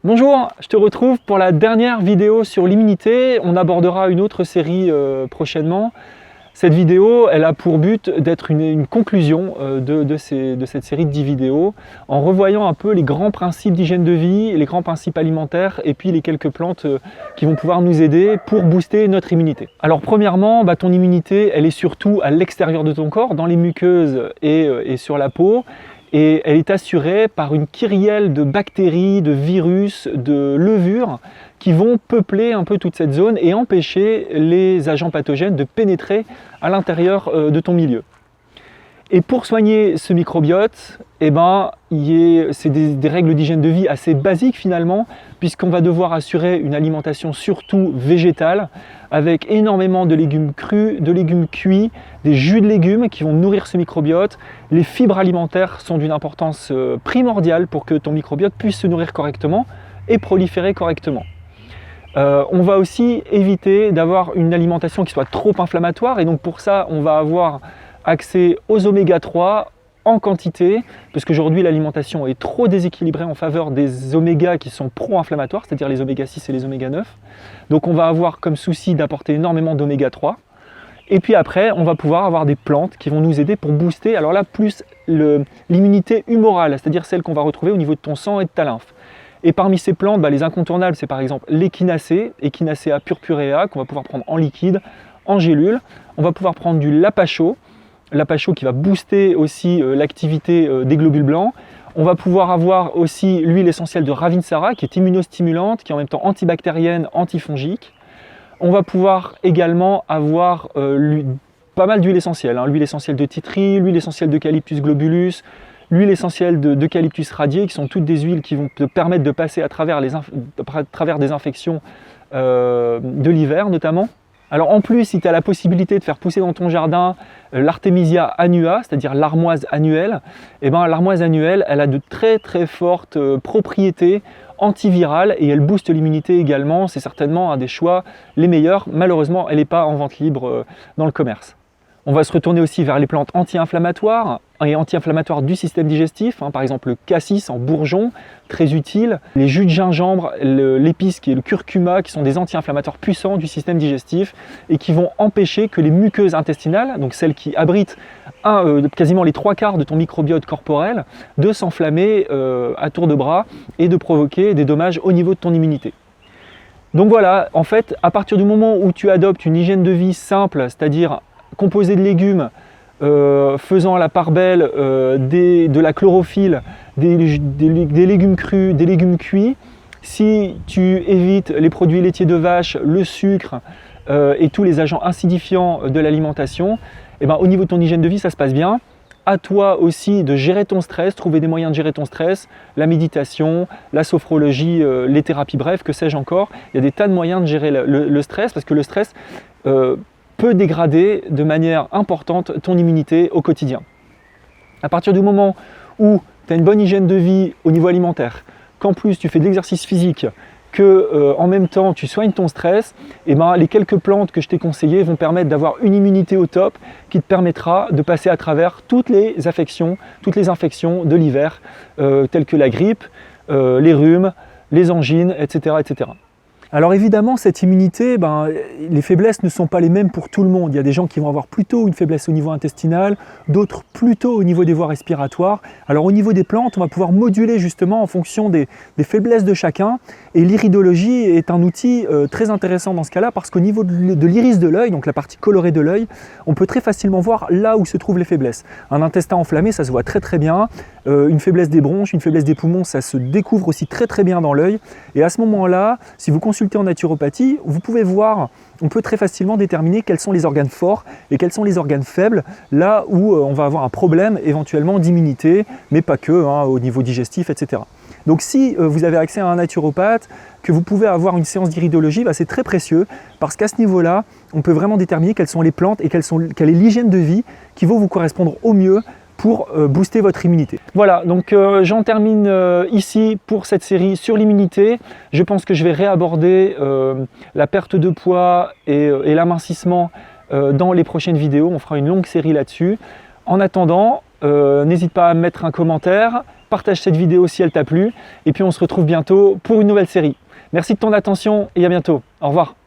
Bonjour, je te retrouve pour la dernière vidéo sur l'immunité. On abordera une autre série prochainement. Cette vidéo, elle a pour but d'être une conclusion de cette série de 10 vidéos, en revoyant un peu les grands principes d'hygiène de vie, les grands principes alimentaires et puis les quelques plantes qui vont pouvoir nous aider pour booster notre immunité. Alors premièrement, ton immunité, elle est surtout à l'extérieur de ton corps, dans les muqueuses et sur la peau. Et elle est assurée par une kyrielle de bactéries, de virus, de levures qui vont peupler un peu toute cette zone et empêcher les agents pathogènes de pénétrer à l'intérieur de ton milieu. Et pour soigner ce microbiote, c'est des règles d'hygiène de vie assez basiques finalement, puisqu'on va devoir assurer une alimentation surtout végétale, avec énormément de légumes crus, de légumes cuits, des jus de légumes qui vont nourrir ce microbiote. Les fibres alimentaires sont d'une importance primordiale pour que ton microbiote puisse se nourrir correctement et proliférer correctement. On va aussi éviter d'avoir une alimentation qui soit trop inflammatoire, et donc pour ça on va avoir accès aux oméga 3 en quantité, parce qu'aujourd'hui l'alimentation est trop déséquilibrée en faveur des oméga qui sont pro-inflammatoires, c'est-à-dire les oméga 6 et les oméga 9. Donc on va avoir comme souci d'apporter énormément d'oméga 3. Et puis après, on va pouvoir avoir des plantes qui vont nous aider pour booster, alors là, plus l'immunité humorale, c'est-à-dire celle qu'on va retrouver au niveau de ton sang et de ta lymphe. Et parmi ces plantes, les incontournables, c'est par exemple l'échinacée, Echinacea purpurea, qu'on va pouvoir prendre en liquide, en gélule. On va pouvoir prendre du lapacho qui va booster aussi l'activité des globules blancs. On va pouvoir avoir aussi l'huile essentielle de Ravinsara qui est immunostimulante, qui est en même temps antibactérienne, antifongique. On va pouvoir également avoir pas mal d'huiles essentielles, l'huile essentielle de titri, l'huile essentielle d'Eucalyptus globulus, l'huile essentielle d'Eucalyptus radié, qui sont toutes des huiles qui vont te permettre de passer à travers des infections de l'hiver notamment. Alors en plus, si tu as la possibilité de faire pousser dans ton jardin l'Artemisia annua, c'est-à-dire l'armoise annuelle, l'armoise annuelle, elle a de très très fortes propriétés antivirales et elle booste l'immunité également. C'est certainement un des choix les meilleurs. Malheureusement, elle n'est pas en vente libre dans le commerce. On va se retourner aussi vers les plantes anti-inflammatoires et anti-inflammatoires du système digestif, par exemple le cassis en bourgeon, très utile, les jus de gingembre, l'épice qui est le curcuma, qui sont des anti-inflammatoires puissants du système digestif et qui vont empêcher que les muqueuses intestinales, donc celles qui abritent quasiment les 3/4 de ton microbiote corporel, de s'enflammer à tour de bras et de provoquer des dommages au niveau de ton immunité. Donc voilà, en fait, à partir du moment où tu adoptes une hygiène de vie simple, c'est-à-dire composé de légumes, faisant la part belle de la chlorophylle, des légumes crus, des légumes cuits. Si tu évites les produits laitiers de vache, le sucre et tous les agents acidifiants de l'alimentation, au niveau de ton hygiène de vie, ça se passe bien. À toi aussi de gérer ton stress, trouver des moyens de gérer ton stress, la méditation, la sophrologie, les thérapies, bref, que sais-je encore. Il y a des tas de moyens de gérer le stress, parce que le stress peut dégrader de manière importante ton immunité au quotidien. À partir du moment où tu as une bonne hygiène de vie au niveau alimentaire, qu'en plus tu fais de l'exercice physique, que en même temps tu soignes ton stress, les quelques plantes que je t'ai conseillées vont permettre d'avoir une immunité au top qui te permettra de passer à travers toutes les infections de l'hiver, telles que la grippe, les rhumes, les angines, etc., etc. Alors évidemment, cette immunité, les faiblesses ne sont pas les mêmes pour tout le monde. Il y a des gens qui vont avoir plutôt une faiblesse au niveau intestinal, d'autres plutôt au niveau des voies respiratoires. Alors au niveau des plantes, on va pouvoir moduler justement en fonction des faiblesses de chacun. Et l'iridologie est un outil très intéressant dans ce cas-là, parce qu'au niveau de l'iris de l'œil, donc la partie colorée de l'œil, on peut très facilement voir là où se trouvent les faiblesses. Un intestin enflammé, ça se voit très très bien. Une faiblesse des bronches, une faiblesse des poumons, ça se découvre aussi très très bien dans l'œil. Et à ce moment-là, si vous consultez en naturopathie, vous pouvez voir, on peut très facilement déterminer quels sont les organes forts et quels sont les organes faibles, là où on va avoir un problème éventuellement d'immunité, mais pas que, au niveau digestif, etc. Donc si vous avez accès à un naturopathe, que vous pouvez avoir une séance d'iridologie, c'est très précieux, parce qu'à ce niveau-là, on peut vraiment déterminer quelles sont les plantes et quelle est l'hygiène de vie qui va vous correspondre au mieux pour booster votre immunité. Voilà, donc j'en termine ici pour cette série sur l'immunité. Je pense que je vais réaborder la perte de poids et l'amincissement dans les prochaines vidéos. On fera une longue série là-dessus. En attendant, n'hésite pas à mettre un commentaire, partage cette vidéo si elle t'a plu, et puis on se retrouve bientôt pour une nouvelle série. Merci de ton attention et à bientôt. Au revoir.